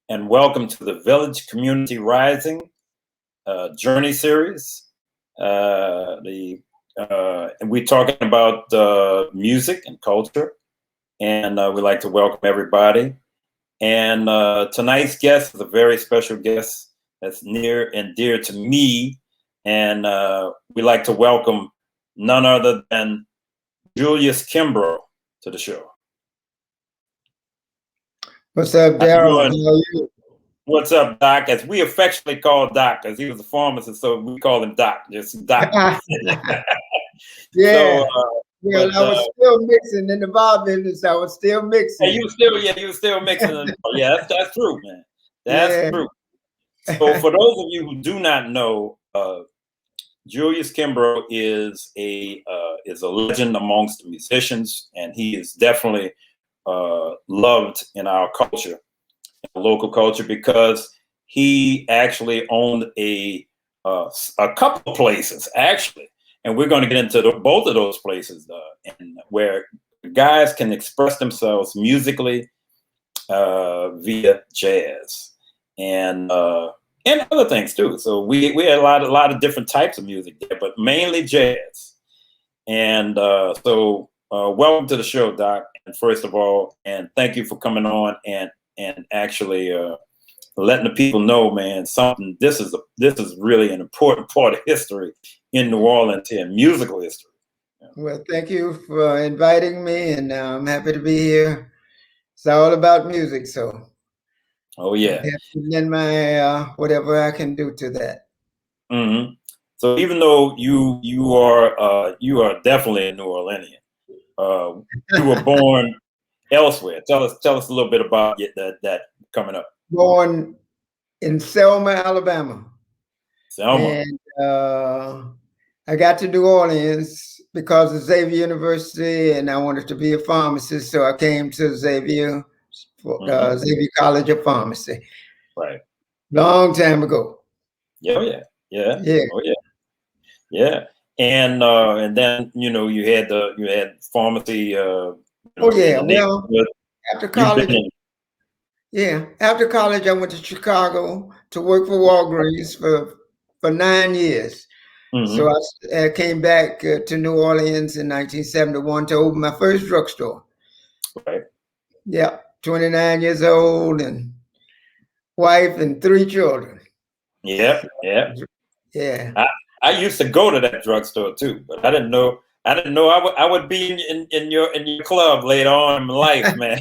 and welcome to the Village Community Rising Journey Series. And we're talking about music and culture, and we'd like to welcome everybody. And tonight's guest is a very special guest that's near and dear to me, and we'd like to welcome none other than Julius Kimbrough to the show. What's up, Darrell? How are you? What's up, Doc? As we affectionately call Doc, because he was a pharmacist, so we call him Doc. Just Doc. Yeah. So, well, I was still mixing in the bar business. I was still mixing. You were still mixing. Yeah, that's true, man. That's true. So, for those of you who do not know, Julius Kimbrough is a legend amongst the musicians, and he is definitely loved in our culture, local culture, because he actually owned a couple of places actually, and we're going to get into both of those places, and where guys can express themselves musically via jazz and other things too. So we had a lot of different types of music there, but mainly jazz. And so welcome to the show, Doc. And first of all, and thank you for coming on and actually letting the people know, man, something. This is really an important part of history in New Orleans here, musical history. Well, thank you for inviting me, and I'm happy to be here. It's all about music, so. Oh yeah. And my whatever I can do to that. Mm-hmm. So even though you are definitely a New Orleanian, you were born elsewhere. Tell us a little bit about that coming up. Born in Selma, Alabama. Selma. And I got to New Orleans because of Xavier University, and I wanted to be a pharmacist, so I came to Xavier College of Pharmacy. Right. Long time ago. Yeah. Oh yeah. And then you had pharmacy. Well, after college. After college, I went to Chicago to work for Walgreens for 9 years. Mm-hmm. So I came back to New Orleans in 1971 to open my first drugstore. Right. Yeah, 29 years old and wife and 3 children. Yeah. I used to go to that drugstore too, but I didn't know I would be in your club later on in life, man.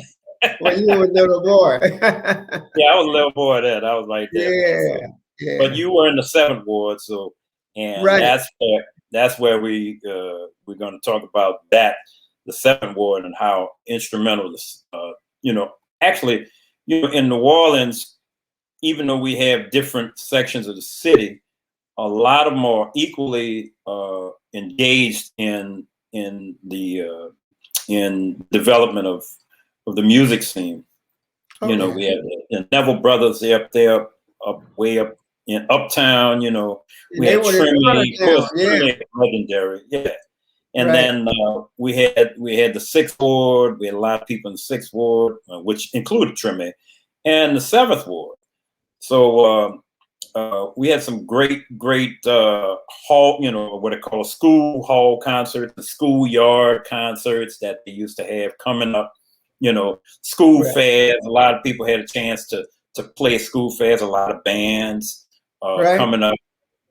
Well, you were a little boy. Yeah, I was a little boy then. I was like that. Yeah. But you were in the 7th ward, so right. That's where we're going to talk about that, the 7th ward, and how instrumental this. Actually, in New Orleans, even though we have different sections of the city, a lot of them are equally engaged in the development of the music scene. Okay. We have the Neville Brothers up there, way up in Uptown. We had Trinity, of course, legendary, And then we had the 6th ward. We had a lot of people in the 6th ward, which included Treme, and the 7th ward. So we had some great hall, what they call school hall concerts, the schoolyard concerts that they used to have coming up. School fairs. A lot of people had a chance to play school fairs. A lot of bands coming up.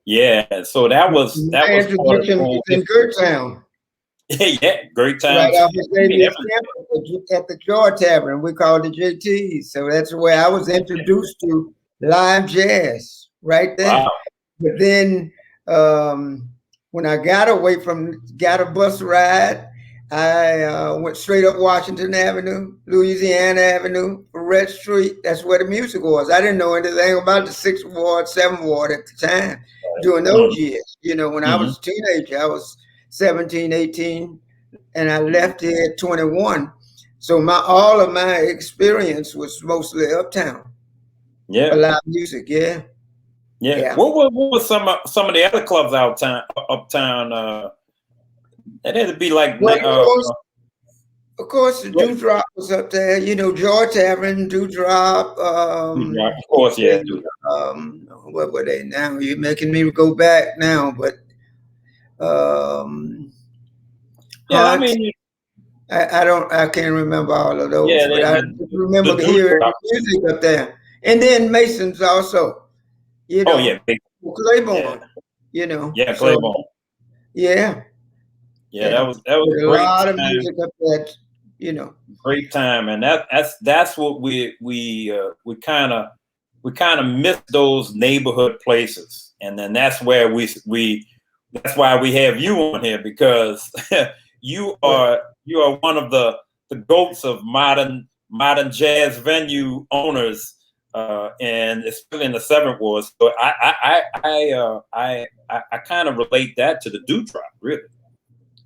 Yeah, so that was introduction in Gertown. Yeah, great time. Right off at the Joy Tavern, we called it JT. So that's where I was introduced to live jazz right there. Wow. But then when I got a bus ride, I went straight up Washington Avenue, Louisiana Avenue, Red Street. That's where the music was. I didn't know anything about the 6th ward, 7th ward at the time during those years. When I was a teenager, I was 17, 18, and I left here at 21. So all of my experience was mostly uptown. Yeah. Live music, yeah. What was some of the other clubs uptown? It had to be like Of course, the Dewdrop was up there. You know, Joy Tavern, Dewdrop. Dewdrop, of course, yeah. What were they now? You're making me go back now, but yeah, I mean, I can't remember all of those, yeah, but I remember hearing music up there. And then Masons also, you know. Oh yeah, Claiborne, you know. Yeah, Claiborne. So, yeah. Yeah, that was a great lot of music up there, you know. Great time, and that's what we kind of miss those neighborhood places, and then that's where that's why we have you on here, because you are one of the goats of modern jazz venue owners, and especially in the Seventh Ward. So I kind of relate that to the Dewdrop, really.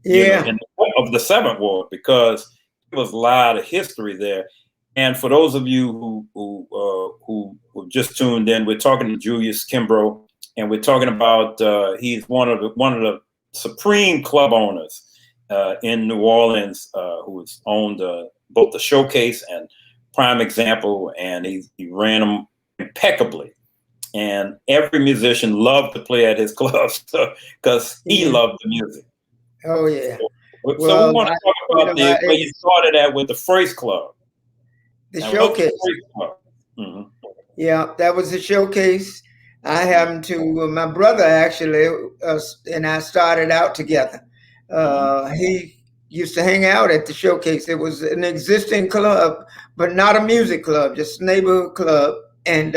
Yeah. You know, of the Seventh Ward, because there was a lot of history there. And for those of you who just tuned in, we're talking to Julius Kimbrough, and we're talking about he's one of the supreme club owners in New Orleans, who has owned both the Showcase and Prime Example, and he ran them impeccably. And every musician loved to play at his clubs because he loved the music. Oh yeah. So we want to talk about where you started at with the Freys Club. The Showcase. Mm-hmm. Yeah, that was the Showcase. I happened to, my brother actually, and I started out together. He used to hang out at the Showcase. It was an existing club, but not a music club, just a neighborhood club. And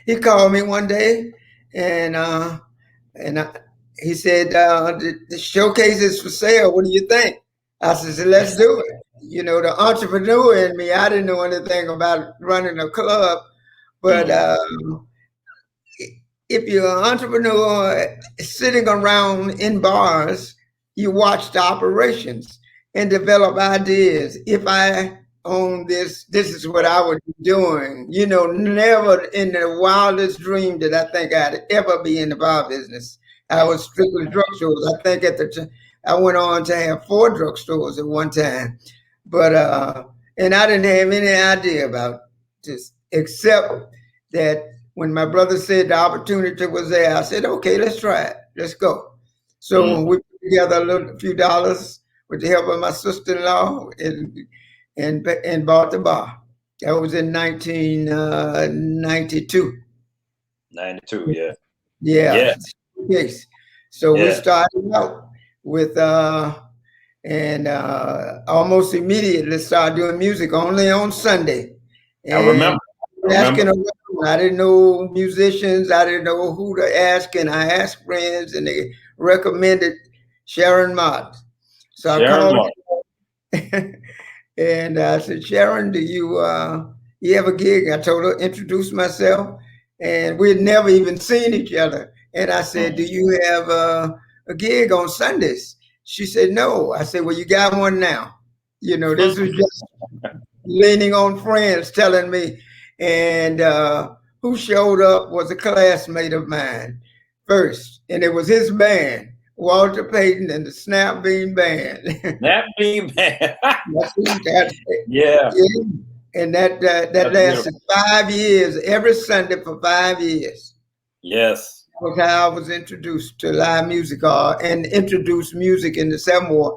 he called me one day, and he said, the Showcase is for sale. What do you think? I said, let's do it. You know, the entrepreneur in me, I didn't know anything about running a club. But if you're an entrepreneur sitting around in bars, you watch the operations and develop ideas. If I own this is what I would be doing. You know, never in the wildest dream did I think I'd ever be in the bar business. I was strictly drugstores. I think I went on to have 4 drugstores at one time. But and I didn't have any idea about this, except that when my brother said the opportunity was there, I said, okay, let's try it. Let's go. So we put together a few dollars with the help of my sister-in-law and bought the bar. That was in 1992. 92, yeah. Yeah. Yes. So we started out with and almost immediately started doing music only on Sunday. And I remember. Asking around. I didn't know musicians. I didn't know who to ask, and I asked friends, and they recommended Sharon Martin. So I called her, and I said, Sharon, do you have a gig? I told her, introduce myself, and we had never even seen each other. And I said, do you have a gig on Sundays? She said, no. I said, well, you got one now. You know, this was just leaning on friends telling me. And who showed up was a classmate of mine first. And it was his band, Walter Payton and the Snap Bean Band. Snap Bean Band. Yeah. And that lasted 5 years, every Sunday for 5 years. Yes. Was how I was introduced to live music and introduced music in the Seventh Ward.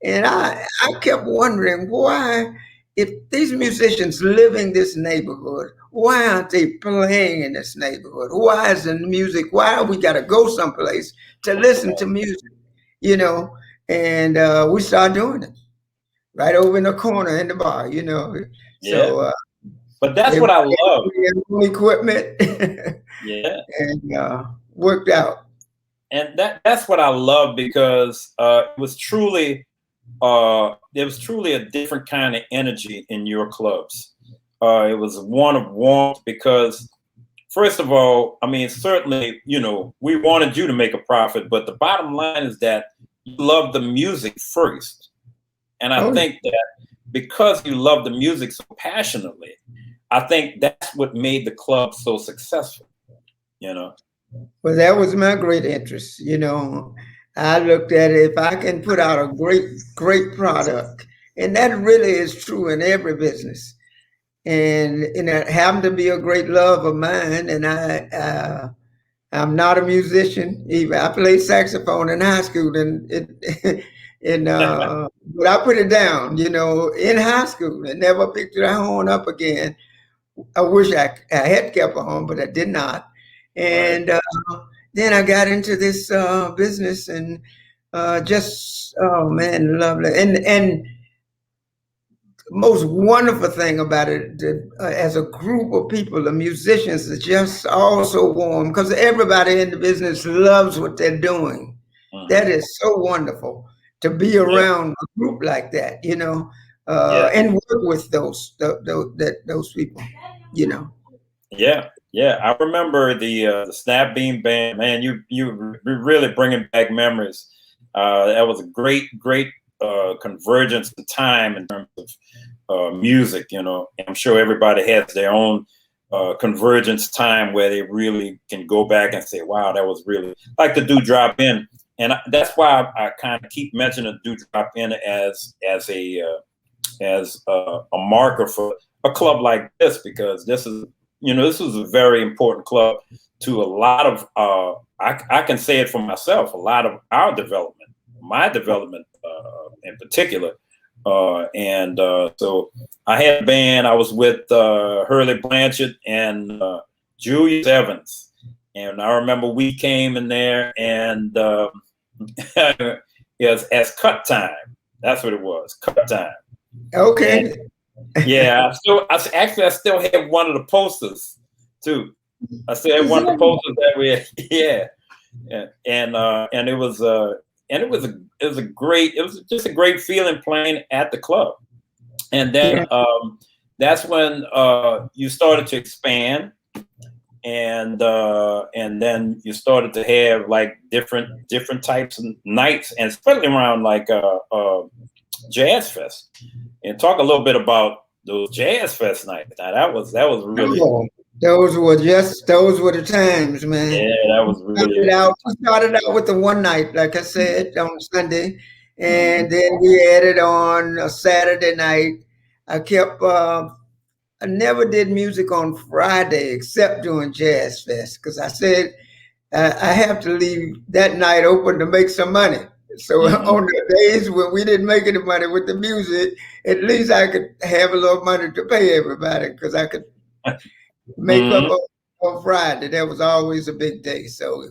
And I kept wondering why, if these musicians live in this neighborhood, why aren't they playing in this neighborhood? Why isn't music? Why we got to go someplace to listen to music, you know? And we started doing it right over in the corner in the bar, you know? So, but that's what I love. Equipment. Yeah. And worked out. And that's what I love, because it was truly there was truly a different kind of energy in your clubs. It was one of warmth, because first of all, I mean, certainly, you know, we wanted you to make a profit, but the bottom line is that you love the music first. And I think that because you love the music so passionately, I think that's what made the club so successful, you know? Well, that was my great interest, you know. I looked at it, if I can put out a great product, and that really is true in every business. And it happened to be a great love of mine. And I'm not a musician either. I played saxophone in high school, and but I put it down, in high school, and never picked the horn up again. I wish I had kept a horn, but I did not. And then I got into this business, and just, oh man, lovely. And most wonderful thing about it, as a group of people, the musicians are just all so warm, because everybody in the business loves what they're doing. That is so wonderful to be around a group like that, and work with those people, Yeah. I remember the Snap Bean Band. Man, you really bringing back memories. That was a great convergence in time in terms of music. I'm sure everybody has their own convergence time where they really can go back and say, wow, that was really like the Do Drop In. And that's why I kind of keep mentioning Do Drop In as a marker for a club like this, because this is a very important club to a lot of I can say it for myself, a lot of our development, my development in particular. So I had a band. I was with Hurley Blanchard and Julius Evans. And I remember we came in there and as Cut Time. That's what it was, Cut Time. Okay. And, yeah, I still have one of the posters too. I still have one of the posters that we had. And it was just a great feeling playing at the club. And then that's when you started to expand, and then you started to have like different types of nights, and especially around like Jazz Fest. And talk a little bit about those Jazz Fest nights. Now that was really. Those were the times, man. Yeah, that was really. We started out with the one night, like I said, on Sunday, and then we added on a Saturday night. I never did music on Friday except during Jazz Fest, because I said I have to leave that night open to make some money. So on the days when we didn't make any money with the music, at least I could have a little money to pay everybody, because I could make up on Friday. That was always a big day. So,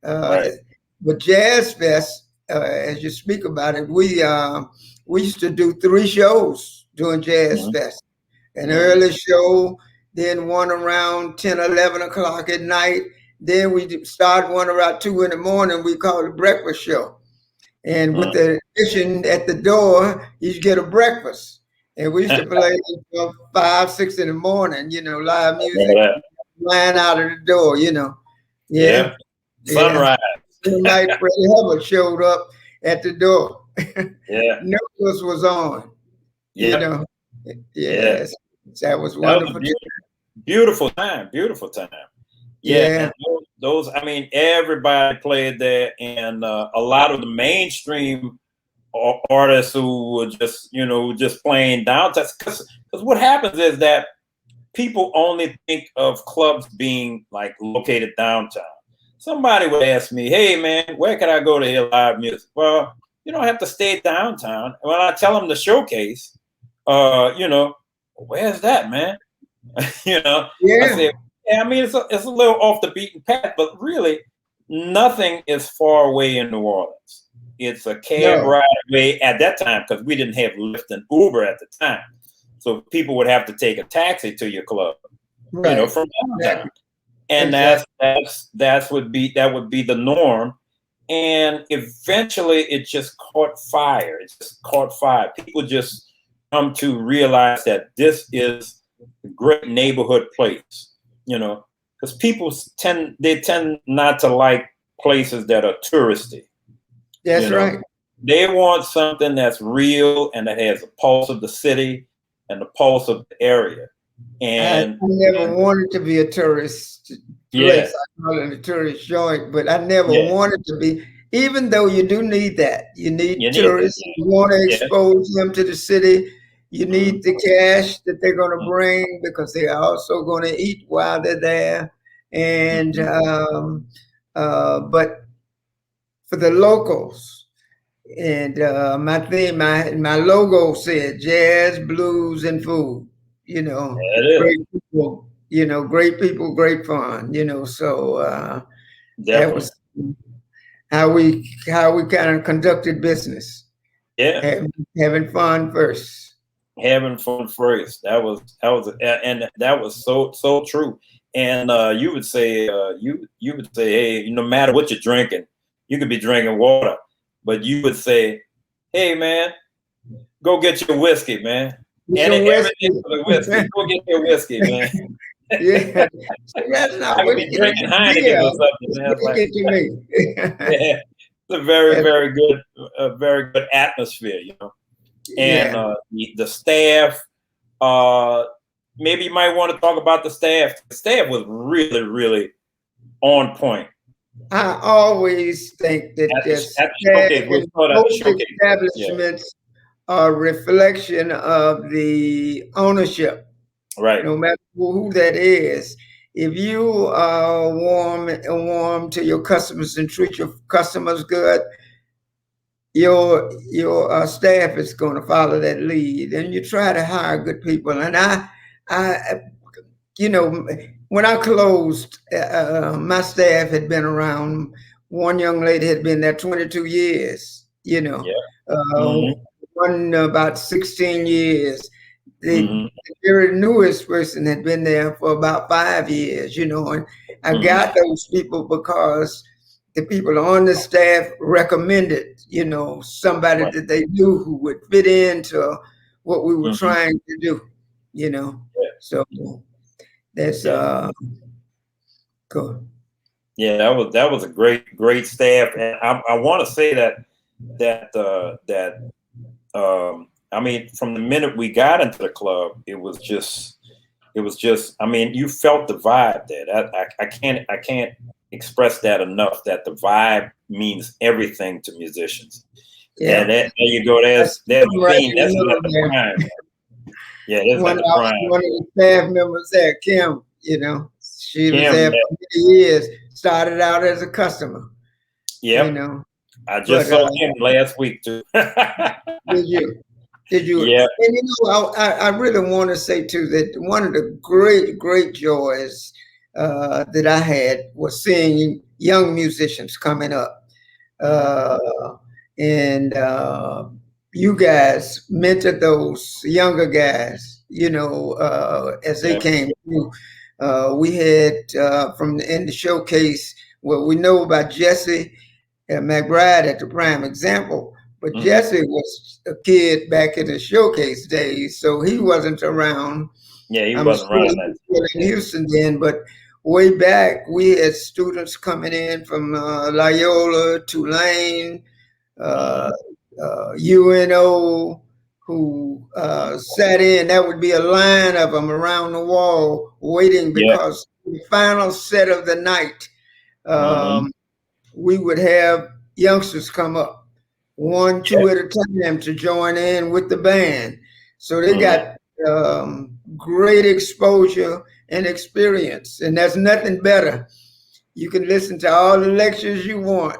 but Jazz Fest, as you speak about it, we used to do 3 shows during Jazz Fest. An early show, then one around 10, 11 o'clock at night. Then we start one around 2 in the morning. We call it breakfast show. And with the addition at the door, you get a breakfast. And we used to play until 5, 6 in the morning, live music, flying out of the door, Yeah. Sunrise. Night Freddie Hubbard showed up at the door. Yeah. Nicholas was on. Yeah. Yes. That was wonderful. Beautiful time. Yeah. Those, I mean, everybody played there, and a lot of the mainstream artists who were just playing downtown. Because what happens is that people only think of clubs being like located downtown. Somebody would ask me, "Hey man, where can I go to hear live music?" Well, you don't have to stay downtown. When I tell them the showcase, where's that, man? I say, I mean, it's a little off the beaten path, but really, nothing is far away in New Orleans. It's a cab ride away at that time, because we didn't have Lyft and Uber at the time, so people would have to take a taxi to your club, from downtown, and that would be the norm. And eventually, it just caught fire. People just come to realize that this is a great neighborhood place. Because people tend not to like places that are touristy. That's right. They want something that's real and that has a pulse of the city and the pulse of the area. And I never wanted to be a tourist place. I call it a tourist joint, but I never wanted to be. even though you do need that, you need You need tourists. that. You want to Yeah. expose them to the city. You need the cash that they're going to bring because they're also going to eat while they're there. And but for the locals, and my logo said jazz, blues, and food. You know, great people. You know, great people, great fun. You know, so that was how we kind of conducted business. Yeah, having fun first. Having fun first. That was and that was so true. And you would say hey, no matter what you're drinking, you could be drinking water, but you would say, hey man, go get your whiskey, man. And everything for the whiskey. Go get your whiskey, man. Yeah, so that's not I could be drinking Heineken or something, man. Like, yeah, it's a very good atmosphere, you know. And the staff, maybe you might want to talk about the staff. The staff was really on point. I always think that establishments are a reflection of the ownership. Right. No matter who that is. If you are warm to your customers and treat your customers good, your staff is going to follow that lead, and you try to hire good people. And I you know, when I closed, my staff had been around. One young lady had been there 22 years. You know, one about 16 years. The very newest person had been there for about 5 years. You know, and I got those people because the people on the staff recommended, you know, somebody that they knew who would fit into what we were trying to do, you know. So that's cool. Yeah, that was a great staff. And I want to say that I mean, from the minute we got into the club, it was just I mean, you felt the vibe there. I can't express that enough, that the vibe means everything to musicians. Yeah, and there you go. There's the theme. That's not the crime. Yeah, that's not the crime. One of the staff members there, Kim, you know, she was there for many years, started out as a customer. Yeah. You know. I just saw him last week too. Did you? Yeah. And you know, I really want to say too that one of the great joys that I had was seeing young musicians coming up, and you guys mentored those younger guys, you know, as they came through. We had in the showcase, well, we know about Jesse McBride at the prime example, but Jesse was a kid back in the showcase days, so he wasn't around. Yeah, he wasn't around in Houston then, but way back we had students coming in from Loyola, Tulane, UNO, who sat in. That would be a line of them around the wall waiting, because the final set of the night, we would have youngsters come up, 1, 2 at a time, to join in with the band. So they got great exposure and experience, and there's nothing better. You can listen to all the lectures you want,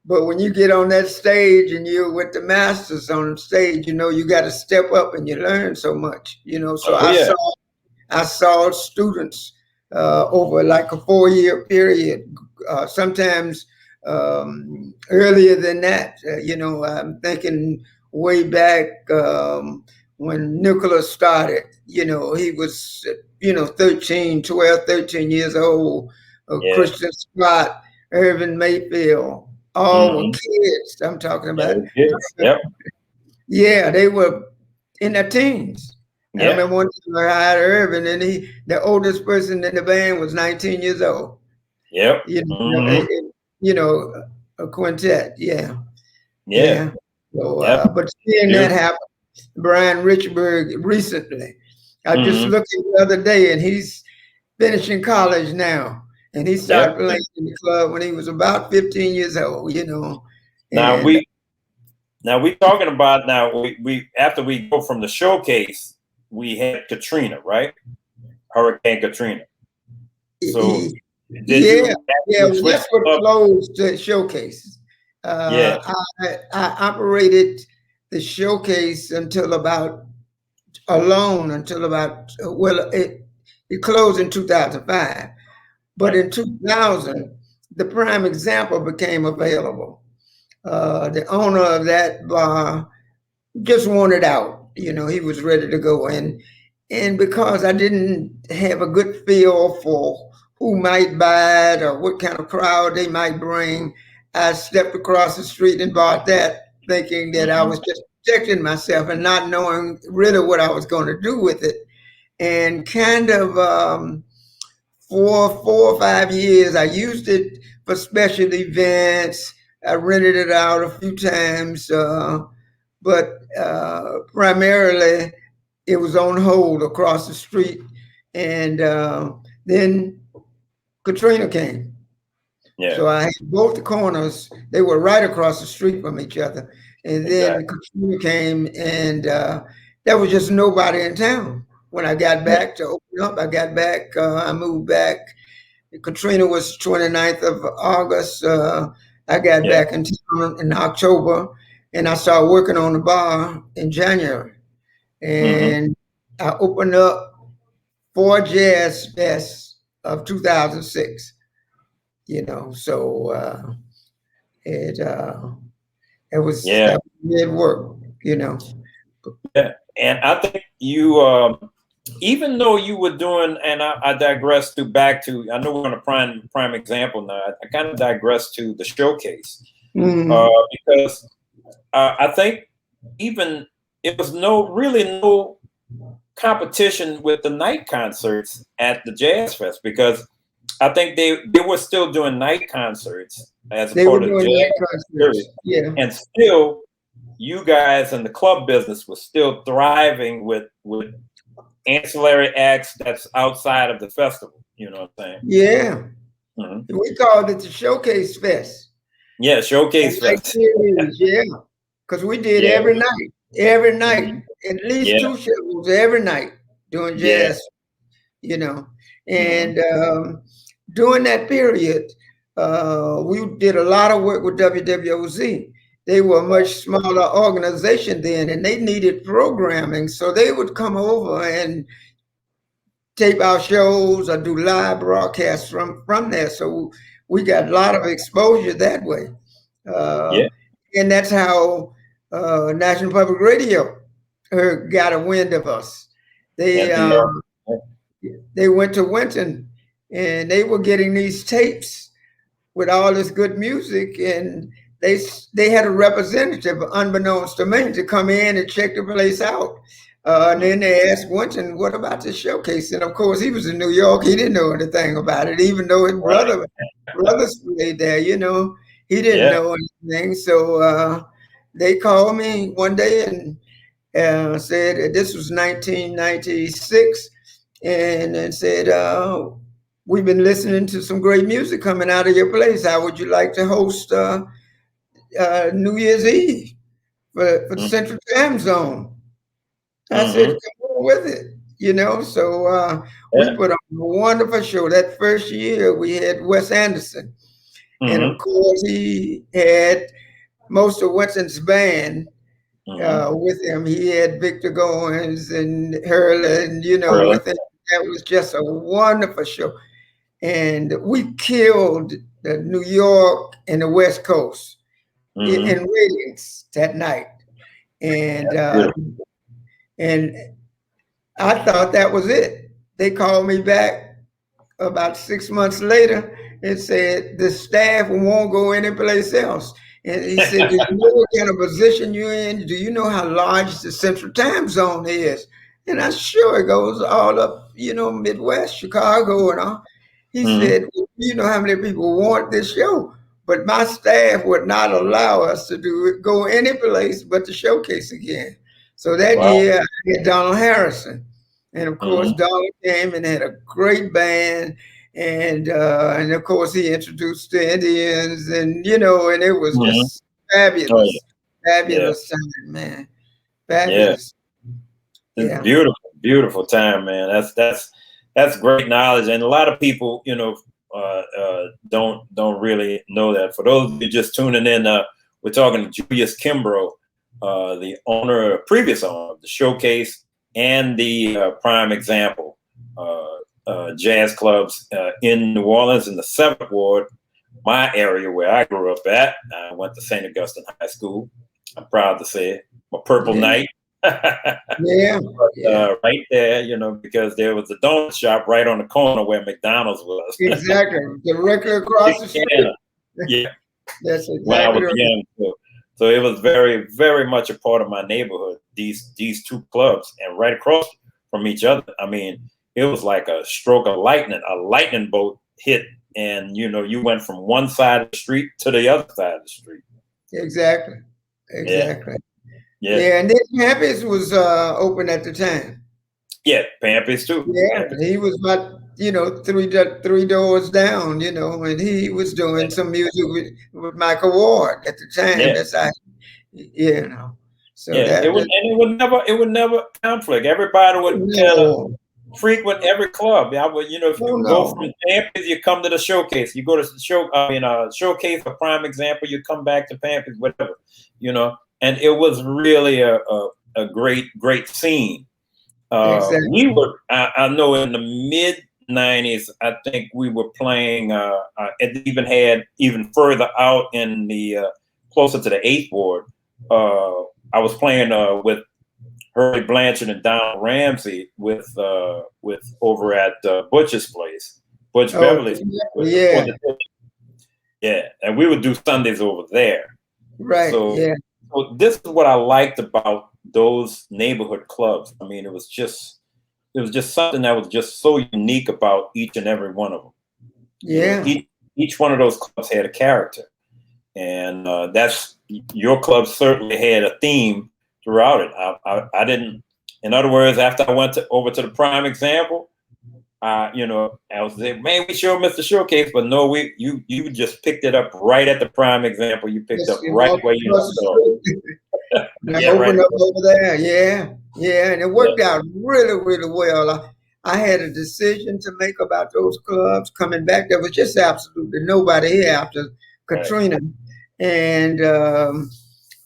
but when you get on that stage and you're with the masters on stage, you know, you got to step up and you learn so much, you know. So I saw students over like a 4-year period, sometimes earlier than that. You know, I'm thinking way back when Nicholas started, you know, he was, you know, 12, 13 years old. Christian Scott, Irvin Mayfield, all were kids. I'm talking about. Yeah, they were in their teens. I remember one time I hired Irvin, and the oldest person in the band was 19 years old. You know, a quintet. So, but seeing that happen, Brian Richburg recently, I just looked at the other day, and he's finishing college now. And he started playing in the club when he was about 15 years old, you know. Now we talking about we after we go from the showcase, we had Katrina, right? Hurricane Katrina. So that's what closed the showcase. I operated the showcase until about it closed in 2005. But in 2000, the Prime Example became available. The owner of that bar just wanted out. You know, he was ready to go in. And because I didn't have a good feel for who might buy it or what kind of crowd they might bring, I stepped across the street and bought that, thinking that I was just protecting myself and not knowing really what I was going to do with it. And kind of for 4 or 5 years, I used it for special events. I rented it out a few times, but primarily it was on hold across the street. And then Katrina came. Yeah. So I had both the corners. They were right across the street from each other. And then Katrina came, and there was just nobody in town. When I got back to open up, I moved back. Katrina was 29th of August. I got back in town in October, and I started working on the bar in January. And I opened up 4 Jazz Fests of 2006. You know, so it was it work, you know. Yeah, and I think you, even though you were doing, and I digress back to, I know we're on a prime example now. I kind of digress to the showcase because I think even it was no competition with the night concerts at the Jazz Fest, because I think they were still doing night concerts as a part of the Jazz. Yeah. And still, you guys in the club business was still thriving with ancillary acts that's outside of the festival. You know what I'm saying? Yeah. We called it the Showcase Fest. Yeah, Showcase Fest. Yeah. Because we did every night, at least 2 shows every night doing jazz, you know. And during that period, we did a lot of work with WWOZ. They were a much smaller organization then, and they needed programming. So they would come over and tape our shows or do live broadcasts from there. So we got a lot of exposure that way. And that's how National Public Radio got a wind of us. They went to Winton, and they were getting these tapes with all this good music, and they had a representative, unbeknownst to me, to come in and check the place out. And then they asked Winton, what about the showcase? And of course, he was in New York. He didn't know anything about it, even though his brothers played there, you know. He didn't know anything. So they called me one day and said, this was 1996, and said, we've been listening to some great music coming out of your place. How would you like to host New Year's Eve for the Central Time Zone? I said, come on with it, you know. So we put on a wonderful show. That first year, we had Wes Anderson. And of course, he had most of Winston's band with him. He had Victor Goins and Hurley, and, you know, with him. That was just a wonderful show. And we killed the New York and the West Coast in ratings that night. And I thought that was it. They called me back about 6 months later and said, the staff won't go anyplace else. And he said, do you know what kind of position you're in? Do you know how large the Central Time Zone is? And I sure it goes all up, you know, Midwest, Chicago and all. He said, well, you know how many people want this show, but my staff would not allow us to go any place but the showcase again. So that year I had Donald Harrison. And of course, Donald came and had a great band. and of course he introduced the Indians, and and it was just fabulous, fabulous time, man, fabulous. It's beautiful, beautiful time, man. That's great knowledge, and a lot of people, don't really know that. For those of you just tuning in, we're talking to Julius Kimbrough, the previous owner of the Showcase and the Prime Example jazz clubs in New Orleans in the 7th Ward, my area where I grew up at. I went to St. Augustine High School. I'm proud to say it. A Purple Knight. Right there, because there was a donut shop right on the corner where McDonald's was. Exactly, directly across the street. Yeah, that's exactly when I was young. So it was very, very much a part of my neighborhood. These two clubs, and right across from each other. I mean, it was like a stroke of lightning. A lightning bolt hit, and you went from one side of the street to the other side of the street. Exactly. Yeah, and then Pampers was open at the time. Yeah, Pampers too. Yeah, he was about three doors down, and he was doing some music with Michael Ward at the time. That's So it would never conflict. Everybody would kind of frequent every club. I would, if you go from Pampers, you come to the Showcase. You go to the Showcase, a Prime Example. You come back to Pampers, whatever, And it was really a great scene. Exactly. We were, I know, in the mid '90s. I think we were playing. It even had even further out in the closer to the 8th Ward. I was playing with Hurley Blanchard and Don Ramsey with over at Butch's place, Butch Beverly's. Yeah, and we would do Sundays over there. Right. So this is what I liked about those neighborhood clubs. I mean, it was just something that was just so unique about each and every one of them. Yeah. Each one of those clubs had a character, and that's your club certainly had a theme throughout it. I didn't. In other words, after I went over to the Prime Example, I was saying, man, we show Mr. Showcase, but no, you just picked it up right at the Prime Example. You picked up right where you started. Opened up over there. Yeah, and it worked out really, really well. I had a decision to make about those clubs coming back. There was just absolutely nobody here after Katrina, and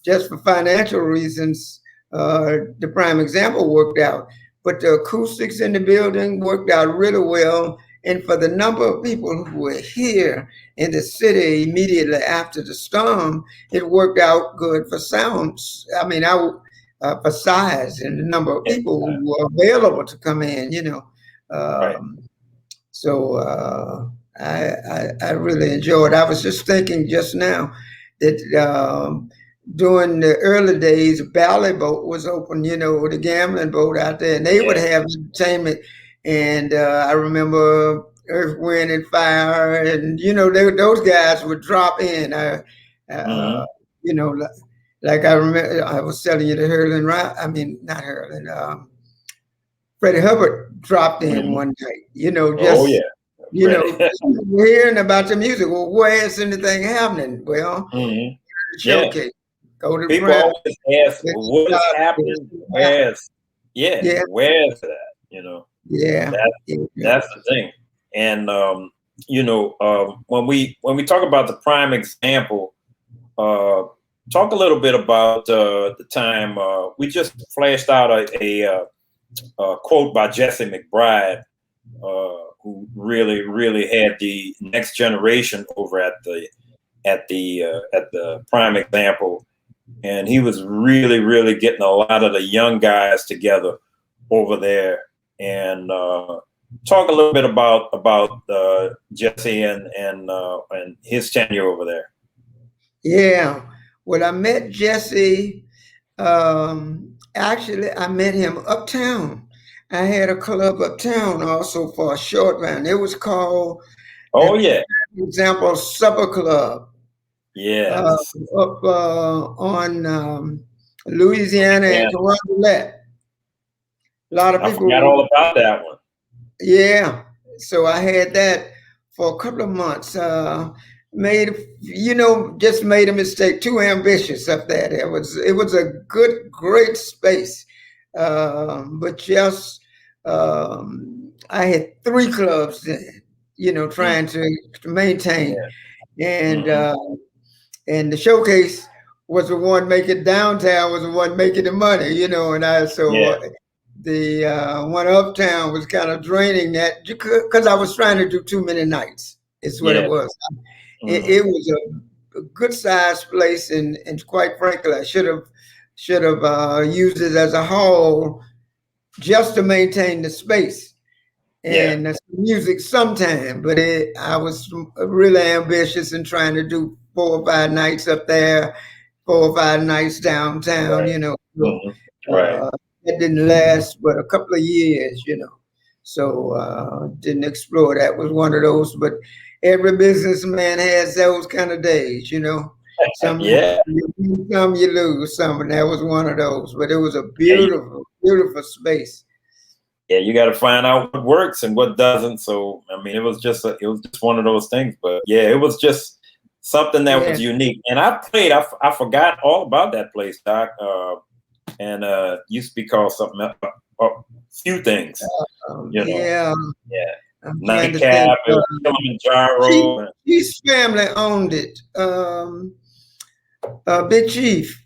just for financial reasons, the Prime Example worked out. But the acoustics in the building worked out really well. And for the number of people who were here in the city immediately after the storm, it worked out good for sounds. I mean, for size and the number of people who were available to come in, So I really enjoyed it. I was just thinking just now that during the early days, Bally Boat was open, the gambling boat out there, and they would have entertainment. And I remember Earth, Wind, and Fire, and those guys would drop in. Like I remember, I was telling you the Freddie Hubbard dropped in one night. We're hearing about the music. Well, where's anything happening? Well, the Showcase. Go to people always ask, what is happening? Where's where's that? That's the thing. And when we talk about the Prime Example, talk a little bit about the time we just flashed out a quote by Jesse McBride, who really had the next generation over at the Prime Example. And he was really getting a lot of the young guys together over there. And talk a little bit about Jesse and his tenure over there. Yeah, well, I met Jesse. Actually, I met him uptown. I had a club uptown also for a short run. It was called Example Supper Club. Yeah, up on Louisiana and Carondelet. A lot of people forgot all about that one. Yeah, so I had that for a couple of months. Just made a mistake. Too ambitious up there. It was a great space, but just I had 3 clubs then, trying to maintain, and and the showcase was the one making downtown was the one making the money, and the one uptown was kind of draining that because I was trying to do too many nights. It's what it was. It was a good sized place, and quite frankly, I should have used it as a hall just to maintain the space and music sometime. But I was really ambitious in trying to do 4 or 5 nights up there, 4 or 5 nights downtown. It didn't last but a couple of years, so didn't explore. That was one of those. But every businessman has those kind of days, Some you win some, you lose some, and that was one of those. But it was a beautiful, beautiful space. Yeah, you got to find out what works and what doesn't. So I mean, it was just one of those things. But yeah, it was just something that was unique. And I played. I forgot all about that place, Doc. And used to be called something else, a few things. Nightcap, Kilimanjaro. His family owned it. Big Chief,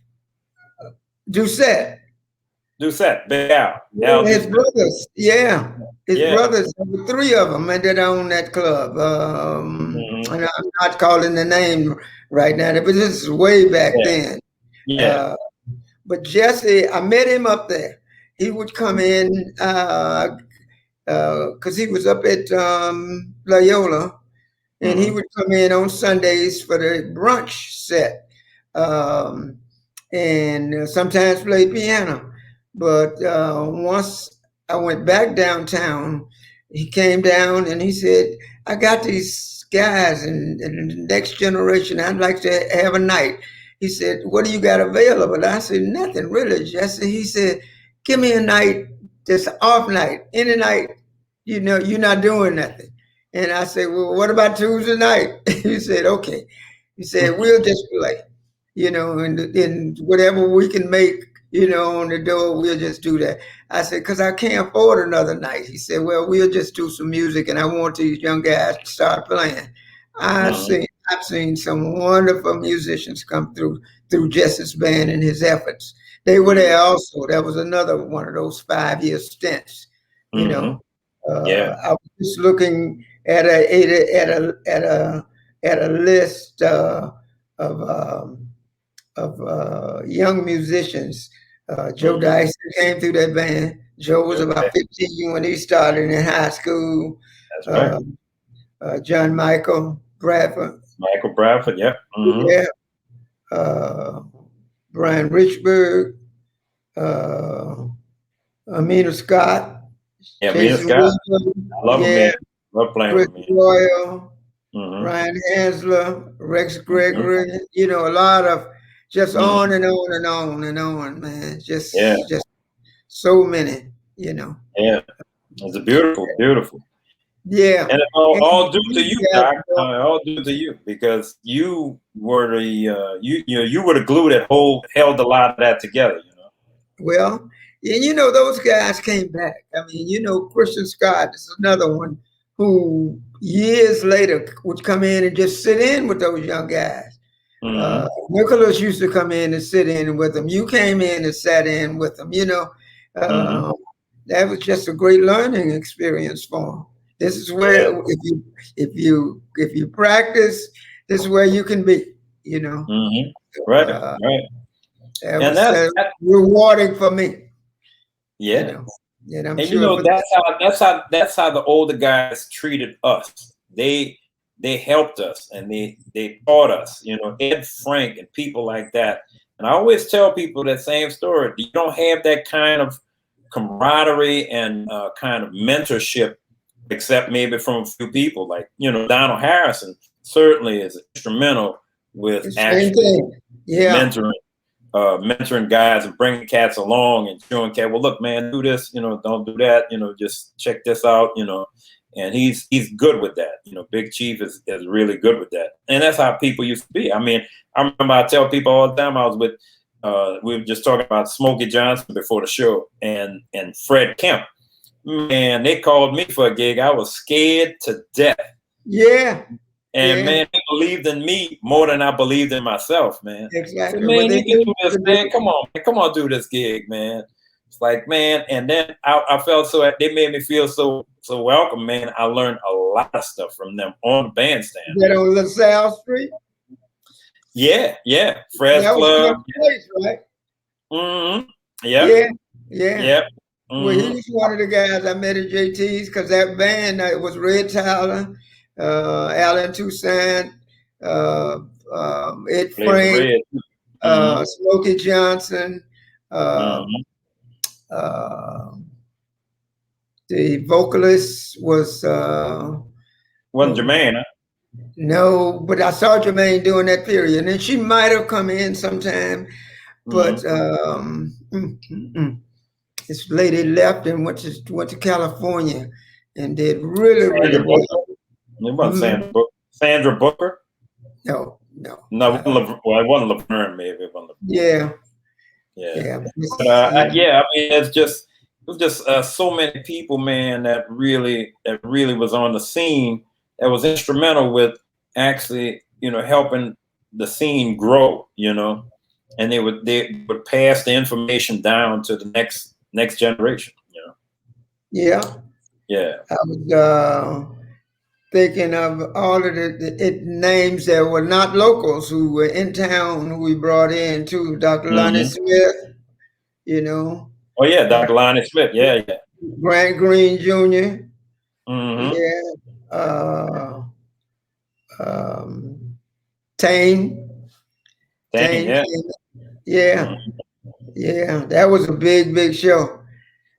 Doucette, Big Al. His brothers, his brothers. There were 3 of them that owned that club. And I'm not calling the name right now, but this is way back then. But Jesse, I met him up there. He would come in because he was up at Loyola, and he would come in on Sundays for the brunch set, and sometimes play piano. But once I went back downtown, he came down and he said, "I got these guys in the next generation. I'd like to have a night." He said, "What do you got available?" I said, "Nothing really, Jesse." He said, "Give me a night, just an off night, any night, you're not doing nothing." And I said, "Well, what about Tuesday night?" He said, "Okay." He said, "We'll just play, and whatever we can make, on the door, we'll just do that." I said, "Because I can't afford another night." He said, "Well, we'll just do some music, and I want these young guys to start playing." I've seen some wonderful musicians come through Jesse's band and his efforts. They were there also. That was another one of those 5-year stints. I was just looking at a list of young musicians. Joe Dyson came through that band. Joe was about 15 when he started in high school. That's right. John Michael Bradford. Brian Richburg, Amina Scott. Amina Scott. I love him. Love playing with me. Royal, Ryan Hansler, Rex Gregory. A lot of just on and on and on and on, man. Just so many. Yeah, it's a beautiful. Yeah, and all due to you, Doc. All due to you, because you were the you were the glue that held a lot of that together. Well, and those guys came back. I mean, Christian Scott is another one who years later would come in and just sit in with those young guys. Nicholas used to come in and sit in with them. You came in and sat in with them. That was just a great learning experience for them. This is where if you practice, this is where you can be, Right. And that's rewarding for me. Yeah. I'm and sure that's how the older guys treated us. They helped us and they taught us, Ed Frank and people like that. And I always tell people that same story. You don't have that kind of camaraderie and kind of mentorship, except maybe from a few people like, Donald Harrison certainly is instrumental with actually mentoring guys and bringing cats along and showing cats, well, look, man, do this, don't do that, just check this out, and he's good with that. You know, Big Chief is really good with that, and that's how people used to be. I mean, I remember I tell people all the time. I was with we were just talking about Smokey Johnson before the show, and Fred Kemp. Man, they called me for a gig. I was scared to death. Yeah. And man, they believed in me more than I believed in myself, man. Exactly. So, man, you can do this, man. Come on, do this gig, man. It's like, man, and then I felt so they made me feel so welcome, man. I learned a lot of stuff from them on the bandstand. That on LaSalle Street? Yeah. Fred's Club. Place, right? Mm-hmm. Yeah. Mm-hmm. Well, he was one of the guys I met at JT's, because that band was Red Tyler, Alan Toussaint, Ed Frank, Smokey Johnson. The vocalist was wasn't Jermaine, huh? No, but I saw Jermaine during that period, and she might have come in sometime, but this lady left and went to California and did really well. It wasn't Sandra Booker? No. It wasn't Laverne, maybe. It wasn't Yeah. But, I mean, it was just so many people, man, that really was on the scene, that was instrumental with actually, you know, helping the scene grow, you know, and they would pass the information down to the next generation, you know. Yeah. I was thinking of all of the names that were not locals who were in town, who we brought in too. Dr. Lonnie Smith, you know. Oh yeah, Dr. Lonnie Smith. Yeah. Grant Green Jr. Tane. Yeah. That was a big show.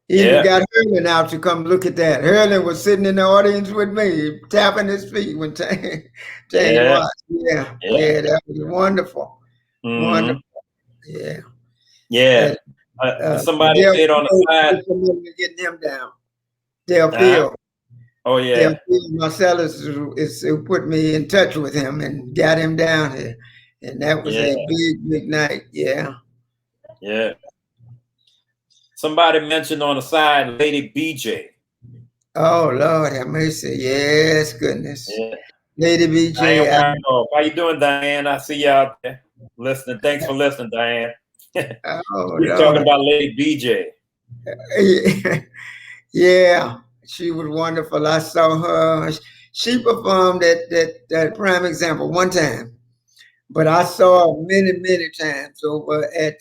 He even got Hurlin out to come look at that. Hurlin was sitting in the audience with me, tapping his feet when Tane watched. Yeah, that was wonderful. Wonderful. Yeah. Somebody said on the side, getting him down. Del Field. Oh yeah. Del Field Marcellus is who put me in touch with him and got him down here, and that was a big night. Yeah. Somebody mentioned on the side Lady BJ. Oh Lord have mercy. Yes, goodness. Yeah. Lady BJ. How you doing, Diane? I see you out there listening. Thanks for listening, Diane. You're talking about Lady BJ. Yeah, she was wonderful. I saw her. She performed at that Prime Example one time, but I saw her many times over at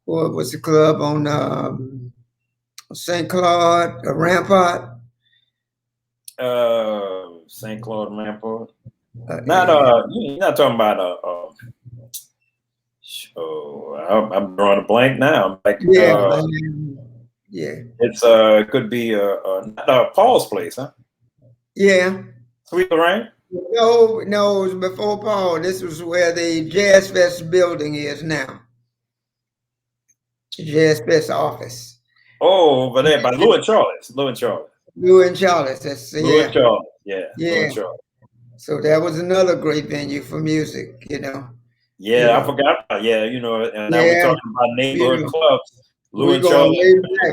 what was the club on St. Claude, Rampart? St. Claude Rampart. You're not talking about I'm drawing a blank now. It's it could be not Paul's place, huh? Yeah. Sweet Lorraine? No, it was before Paul. This was where the Jazz Fest building is now. Jazz Fest office. Oh, over there by Lou and Charles. Lou and Charles. Lou and Charles. Yeah. So that was another great venue for music, you know. Yeah, I forgot about you know, and now we're talking about neighborhood clubs. Lou and Charles.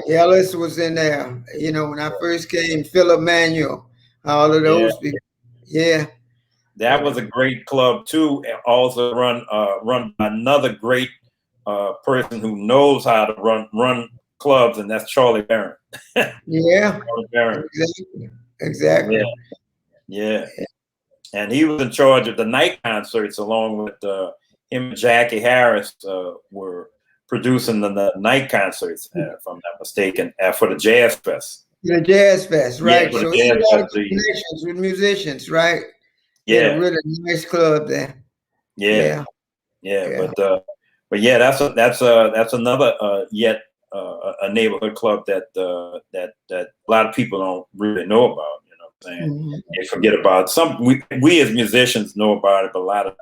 Ellis was in there, you know, when I first came, Philip Manuel, all of those people. Yeah. That was a great club too. Also run by another great person who knows how to run clubs, and that's Charlie Barron. Charlie Barron. Exactly. Yeah. And he was in charge of the night concerts, along with him and Jackie Harris were producing the night concerts, if I'm not mistaken, for the Jazz Fest. The Jazz Fest, right? So he had a lot of connections with musicians, right? Yeah, really nice club there. Yeah. But yeah, that's another yet a neighborhood club that a lot of people don't really know about. You know what I'm saying? They forget about some. We as musicians know about it, but a lot of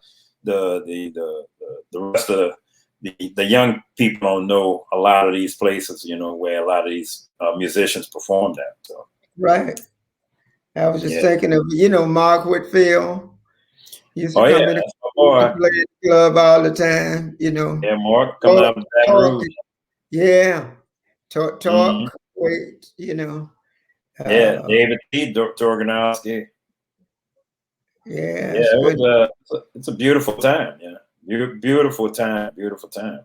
the rest of the young people don't know a lot of these places. You know, where a lot of these musicians performed at. So Right. I was just thinking of, Mark Whitfield. He used to come in and play at the club all the time, Yeah, Mark coming out of that room. Yeah. Talk, wait, Yeah, David T. Dorganowski. Yeah, it's a beautiful time. Yeah, beautiful time, man.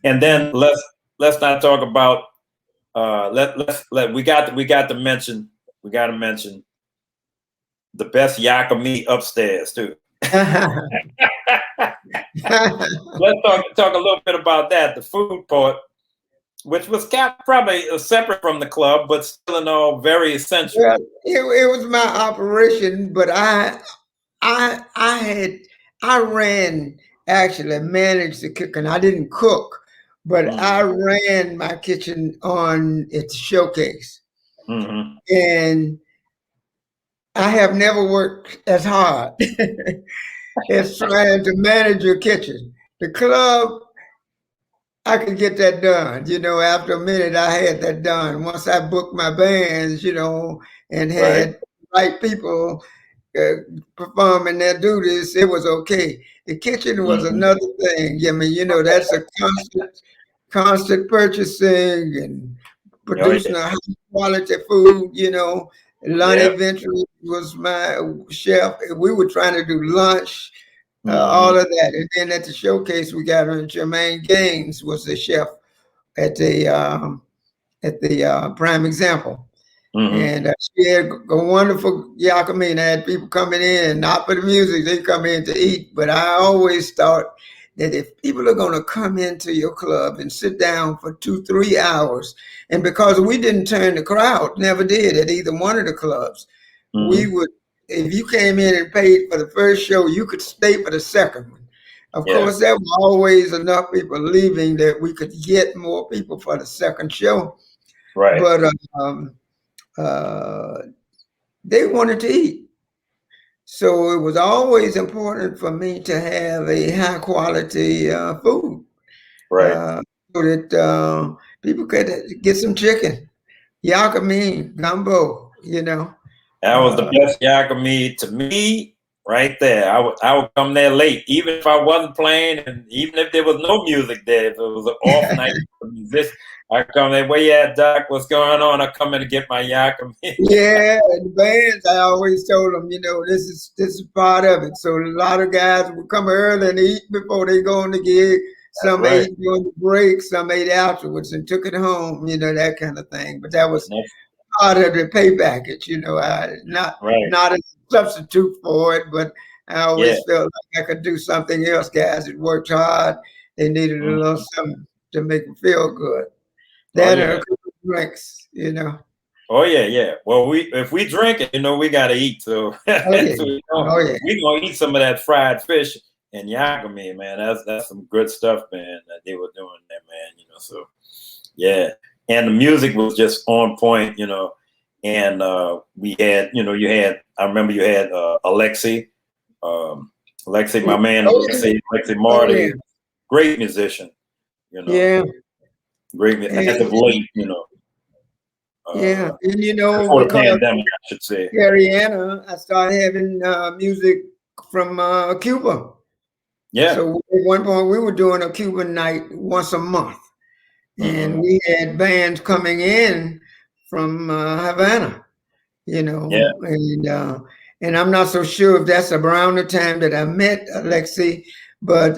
And then let's not talk about we got to mention the best yakami upstairs too. Let's talk a little bit about that, the food part, which was probably separate from the club, but still in all very essential. Well, it was my operation, but I managed the kitchen. I didn't cook, but I ran my kitchen on its showcase. And I have never worked as hard as trying to manage your kitchen. The club, I could get that done. After a minute, I had that done. Once I booked my bands, and had right people performing their duties, it was okay. The kitchen was another thing. I mean, that's a constant purchasing and producing a high quality food. Lonnie Ventry was my chef. We were trying to do lunch, all of that. And then at the showcase, we got on Jermaine Gaines was the chef at the Prime Example. And she had a wonderful yakami, and I had people coming in, not for the music, they come in to eat. But I always thought that if people are going to come into your club and sit down for 2-3 hours, and because we didn't turn the crowd, never did at either one of the clubs, we would, if you came in and paid for the first show, you could stay for the second one. Of course, there were always enough people leaving that we could get more people for the second show. Right. But they wanted to eat. So it was always important for me to have a high quality food. Right. So that people could get some chicken, yakami, gumbo, That was the best yakami to me right there. I would come there late, even if I wasn't playing, and even if there was no music there, if it was an off night for musicians, I come there, where you at, Doc? What's going on? I come in to get my yakami. Yeah, and the bands, I always told them, this is part of it. So a lot of guys would come early and eat before they go on the gig. Some ate during the break, some ate afterwards and took it home, that kind of thing. But that was part of the pay package, not a substitute for it, but I always felt like I could do something else. Guys that worked hard, they needed a little something to make them feel good. That and a couple of drinks, Oh yeah. Well, if we drink it, we gotta eat. So, we gonna eat some of that fried fish and yakami, man. That's some good stuff, man, that they were doing there, man. So yeah. And the music was just on point, and we had, I remember you had Alexi, my man, Alexi Marty, great musician, great as of late, and before the pandemic, I should say. Ariana, I started having music from Cuba. Yeah. So at one point we were doing a Cuban night once a month. And we had bands coming in from Havana, and I'm not so sure if that's around the time that I met Alexi, but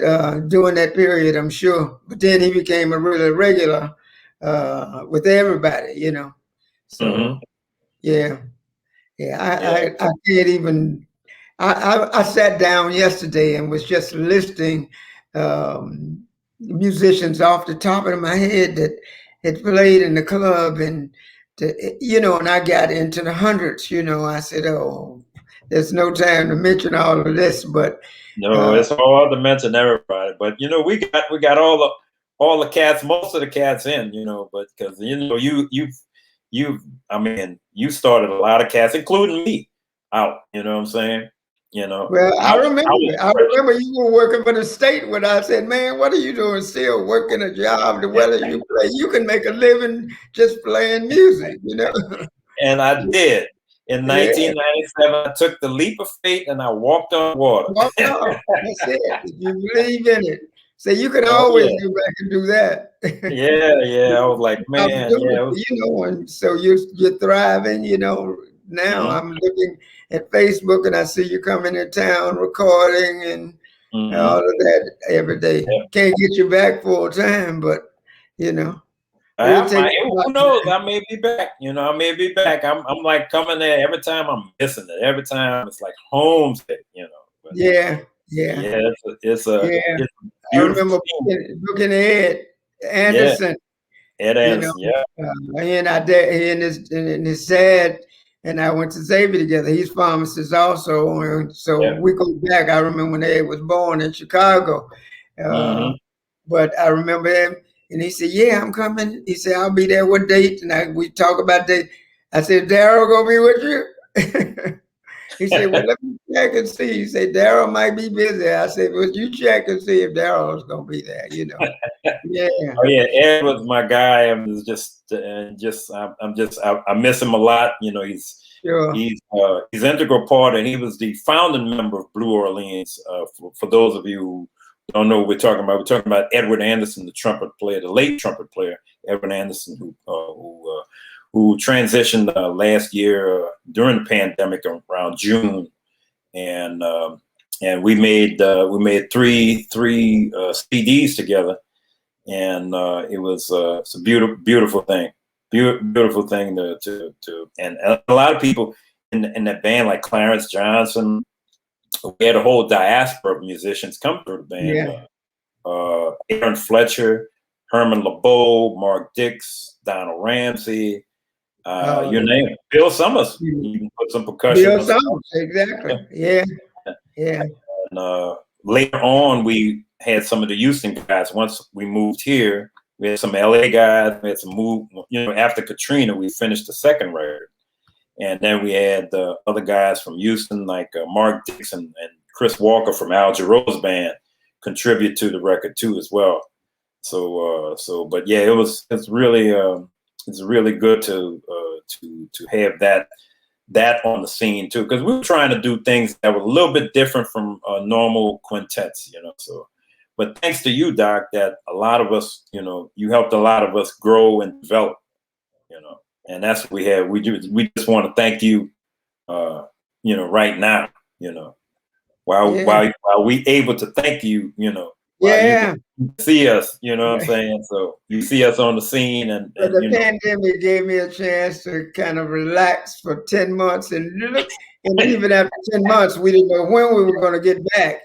during that period, I'm sure. But then he became a really regular with everybody, So I can't even. I sat down yesterday and was just listing musicians off the top of my head that had played in the club, and and I got into the hundreds. I said, "Oh, there's no time to mention all of this." But no, it's hard to mention everybody. But we got all the cats, most of the cats in. But because you started a lot of cats, including me, out. You know what I'm saying? Well, I remember you were working for the state when I said, "Man, what are you doing still working a job? Whether you play, you can make a living just playing music, And I did. In 1997, I took the leap of faith and I walked on water. Walked on. That's it. If you believe in it. So you can always go back and do that. Yeah. I was like, man, and so you're thriving, Now I'm looking at Facebook and I see you coming to town recording and all of that every day. Can't get you back full time, but who knows? I may be back. I may be back. I'm like coming there every time. I'm missing it. Every time it's like homesick. But it's a I remember looking at Ed Anderson. Ed Anderson, he and his dad and I went to Xavier together. He's pharmacist also, and so we go back. I remember when Ed was born in Chicago, but I remember him, and he said, "Yeah, I'm coming." He said, "I'll be there. What date?" And we talk about date. I said, "Darrell gonna be with you?" He said, "Well, let me check and see." He said, "Darrell might be busy." I said, "Well, you check and see if Darrell's gonna be there." Yeah. Oh yeah, Ed was my guy. I miss him a lot. He's integral part, and he was the founding member of Blue Orleans. For those of you who don't know what we're talking about Edward Anderson, the trumpet player, the late trumpet player, Edward Anderson, who transitioned last year during the pandemic around June, and we made three CDs together, and it was it's a beautiful thing, beautiful thing to and a lot of people in that band, like Clarence Johnson. We had a whole diaspora of musicians come through the band. Aaron Fletcher, Herman LeBeau, Mark Dix, Donald Ramsey. You name it. Bill Summers. You can put some percussion. Bill Summers, exactly. Yeah. And later on, we had some of the Houston guys. Once we moved here, we had some LA guys. We had some move. After Katrina, we finished the second record, and then we had the other guys from Houston, like Mark Dixon and Chris Walker from Al Jarreau's band, contribute to the record too as well. But yeah, it's really good to have that on the scene too, because we were trying to do things that were a little bit different from normal quintets, but thanks to you, Doc, that a lot of us, you helped a lot of us grow and develop, and that's what we have. We just want to thank you, right now, while we able to thank you, you see us, what I'm saying? So you see us on the scene, and the pandemic gave me a chance to kind of relax for 10 months, and even after 10 months, we didn't know when we were going to get back,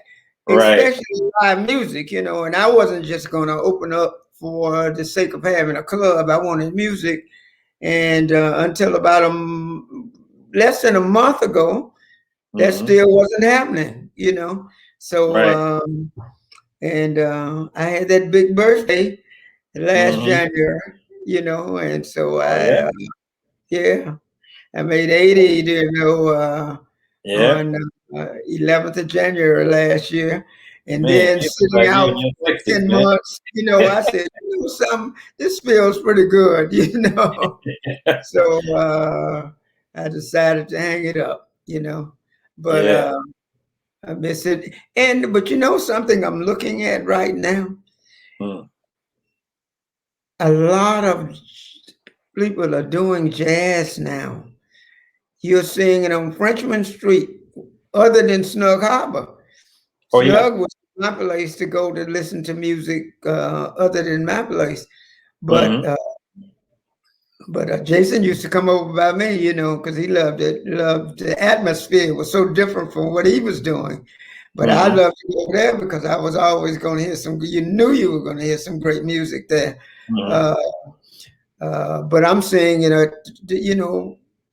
especially live music, and I wasn't just going to open up for the sake of having a club. I wanted music, and until about less than a month ago, that still wasn't happening, So. And I had that big birthday last January, and so I made 80, on 11th of January last year. And then sitting out for 10 months, I said, this feels pretty good, So I decided to hang it up, but I miss it. But something I'm looking at right now? A lot of people are doing jazz now. You're seeing it on Frenchman Street, other than Snug Harbor. Snug was my place to go to listen to music other than my place. But Jason used to come over by me, because he loved it. Loved the atmosphere. It was so different from what he was doing. But I loved to go there because I was always going to hear you knew you were going to hear some great music there. But I'm seeing it,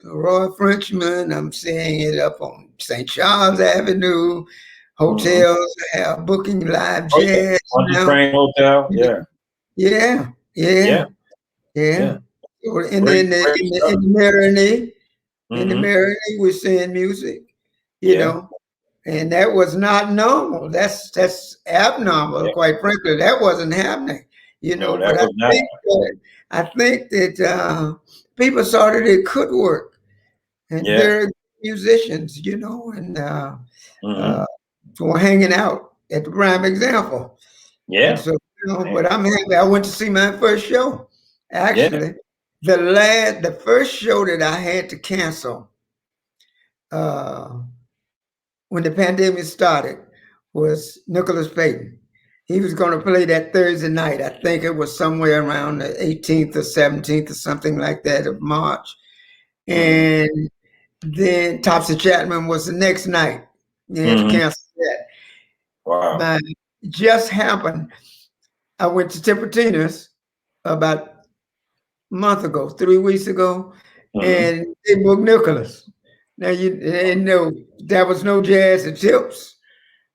Roy Frenchman. I'm seeing it up on St. Charles Avenue. Hotels have booking live jazz. On the Train Hotel, Yeah. And then in the Marinade, we're seeing music, and that was not normal. That's abnormal, quite frankly. That wasn't happening, No, but I think that people saw that it could work, and they're musicians, you know, and were hanging out at the prime example. Yeah. And so, you know, but I'm happy. I went to see my first show. Actually, the first show that I had to cancel when the pandemic started was Nicholas Payton. He was going to play that Thursday night. I think it was somewhere around the 18th or 17th or something like that of March. And then Topsy Chapman was the next night. You had to cancel that. Wow. But it just happened. I went to Tippertina's about a month ago, 3 weeks ago, and they booked Nicholas. Now you know there was no jazz at Tips.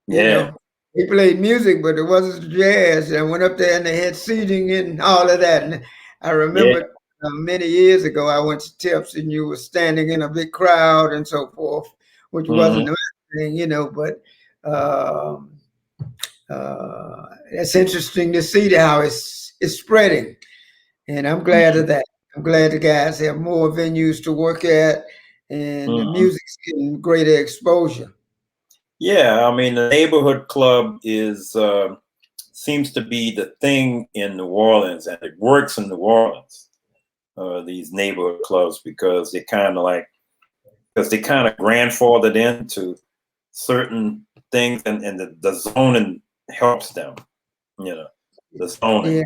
You know, they played music, but it wasn't jazz. I went up there and they had seating and all of that. And I remember many years ago, I went to Tips and you were standing in a big crowd and so forth, which wasn't anything, you know, but it's interesting to see how it's spreading. And I'm glad of that. I'm glad the guys have more venues to work at and the music's getting greater exposure. Yeah, I mean, the neighborhood club is seems to be the thing in New Orleans, and it works in New Orleans. These neighborhood clubs because they kind of grandfathered into certain things, and the zoning helps them. You know, the zoning.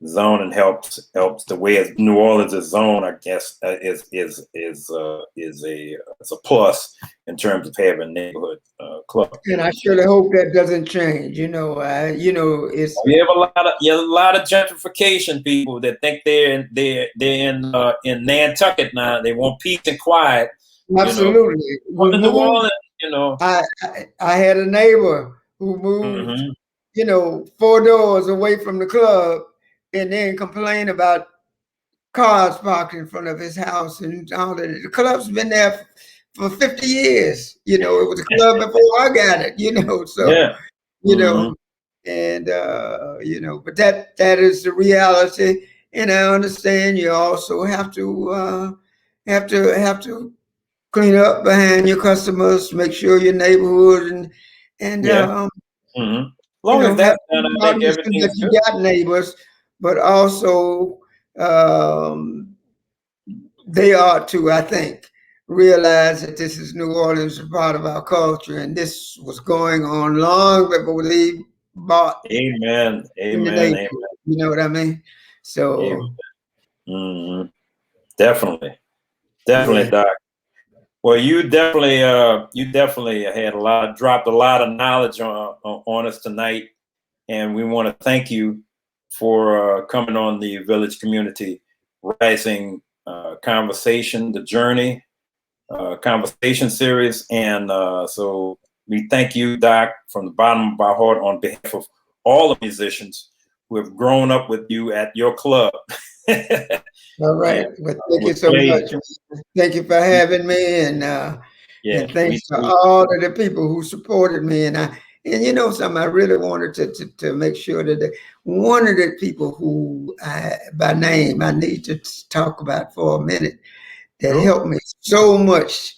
Zoning helps the way as New Orleans is zoned, I guess, is a plus in terms of having a neighborhood club. And I surely hope that doesn't change. You know, it's we have a lot of gentrification people that think they're in Nantucket now. They want peace and quiet. Absolutely. You know. New Orleans, you know. I had a neighbor who moved, you know, 4 doors away from the club, and then complain about cars parked in front of his house and all that. The club's been there for 50 years. You know, it was a club before I got it, you know, so, you know, and, you know, but that is the reality. And I understand you also have to clean up behind your customers, make sure your neighborhood and long as that's done, I think everything's that you got neighbors, but also they ought to, I think, realize that this is New Orleans, a part of our culture, and this was going on long before they bought. Amen. You know what I mean? So, definitely, Doc. Well, you definitely had dropped a lot of knowledge on us tonight, and we want to thank you for coming on the Village Community Rising conversation, the journey conversation series, and so we thank you, Doc, from the bottom of our heart on behalf of all the musicians who have grown up with you at your club. All right. Well, thank you so much. Thank you for having me, and thanks to all of the people who supported me. And you know something, I really wanted to make sure that one of the people who by name I need to talk about for a minute that helped me so much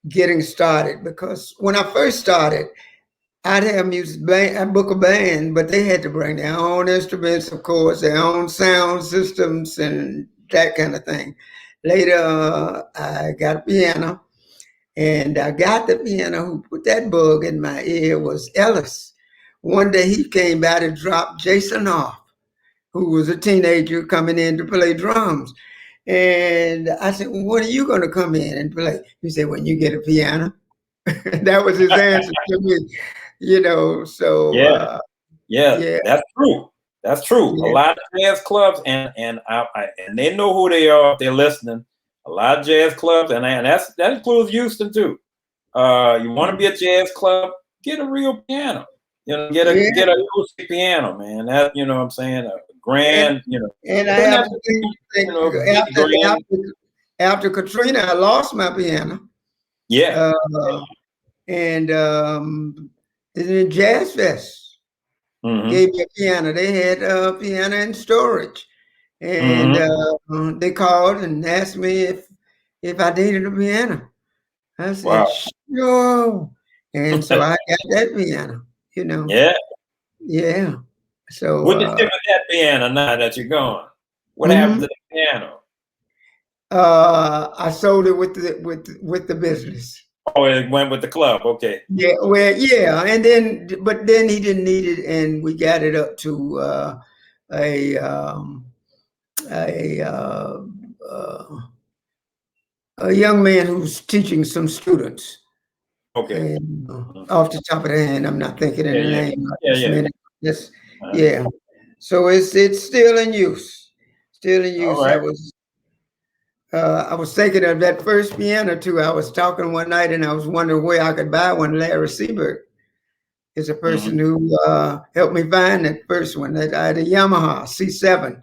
getting started, because when I first started, I'd have music band, I'd book a band, but they had to bring their own instruments, of course, their own sound systems and that kind of thing. Later, I got a piano, and I got the piano. Who put that bug in my ear was Ellis. One day he came by to drop Jason off, who was a teenager coming in to play drums. And I said, well, when are you going to come in and play? He said, when you get a piano. That was his answer to me. You know, so that's true. That's true. A lot of jazz clubs, and they know who they are if they're listening. A lot of jazz clubs, and that includes Houston too. You want to be a jazz club? Get a real piano. You know, get a acoustic piano, man. That, you know what I'm saying, a grand. You know, and I have to think, after Katrina, I lost my piano. Yeah. And the Jazz Fest gave me a piano. They had a piano in storage, and they called and asked me if I needed a piano. I said, wow. sure. And so I got that piano, you know. Yeah. Yeah. So What did you do with that piano now that you're gone? What happened to the piano? I sold it with the business. Oh, it went with the club. Okay. Yeah, well, yeah, and then, but then he didn't need it, and we got it up to a young man who's teaching some students. Okay. And off the top of the hand, I'm not thinking of the name this minute. Just yeah. So it's still in use. Still in use. Right. I was thinking of that first piano too. I was talking one night and I was wondering where I could buy one. Larry Siebert is a person who helped me find that first one. That I had a Yamaha C7.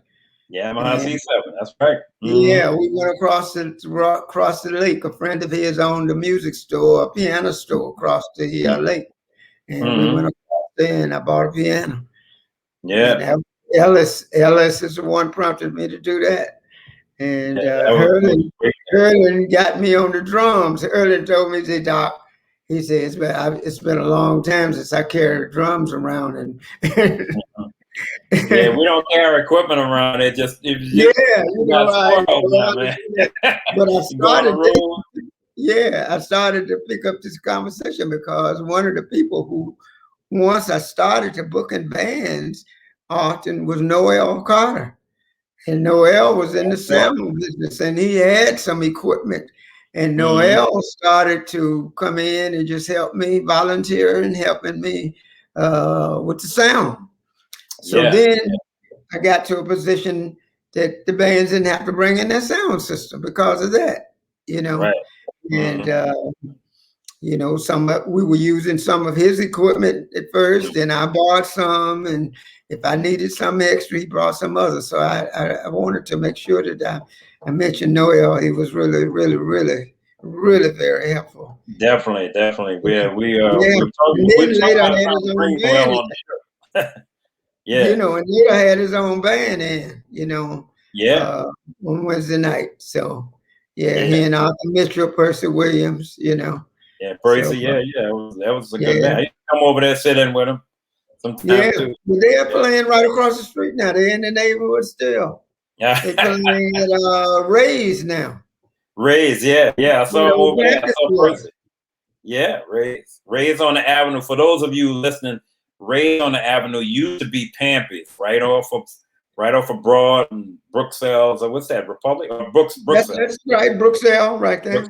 Yamaha C7. That's right. Yeah, we went across the lake. A friend of his owned a music store, a piano store across the lake, and we went across there and I bought a piano. Yeah. And Ellis is the one prompted me to do that. And Herlin got me on the drums. Herlin told me, he said, Doc, he said, it's been a long time since I carried drums around. And yeah, we don't carry equipment around. It just you know, but I started to pick up this conversation because one of the people who, once I started to book in bands, often was Noel Carter. And Noel was in the sound business and he had some equipment. And Noel started to come in and just help me, volunteer and helping me with the sound. So then I got to a position that the bands didn't have to bring in their sound system because of that, you know. Right. And you know, we were using some of his equipment at first, then I bought some, and if I needed some extra, he brought some other. So I wanted to make sure that I mentioned Noel. He was really, really, really, really very helpful. Definitely. Yeah. You know, and Nita had his own band in, you know, on Wednesday night. So he and Arthur Mitchell, Percy Williams, you know. Yeah, Percy, that was a good band. I used to come over there, sit in with him sometimes too. They're playing right across the street now. They're in the neighborhood still. Yeah. They're playing at Ray's now. Ray's, I saw him over there. I saw Percy. Yeah, Ray's on the Avenue. For those of you listening, Ray's on the Avenue used to be Pampy's, right off of Broad and Brooksells, or what's that, Republic? Or Brooksells. That's right, Brooksells, right there.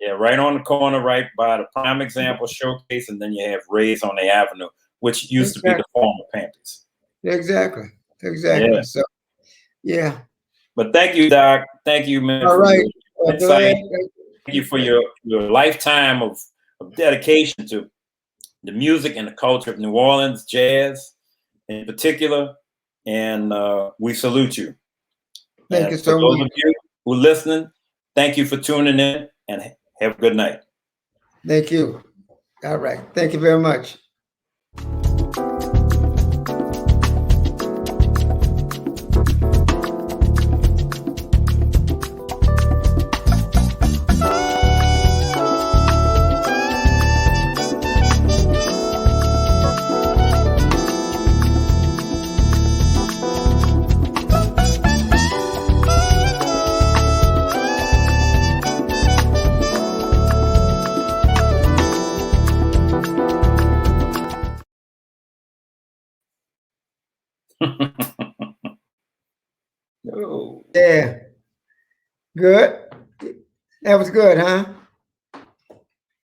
Yeah, right on the corner, right by the Prime Example Showcase, and then you have Ray's on the Avenue, which used to be the former Pampy's. Exactly. Yeah. So, But thank you, Doc. Thank you, man. All right. Thank you for your lifetime of dedication to the music and the culture of New Orleans, jazz in particular, and we salute you. Thank you so much. For those of you who are listening, thank you for tuning in, and have a good night. Thank you. All right. Thank you very much. Yeah. Good. That was good, huh?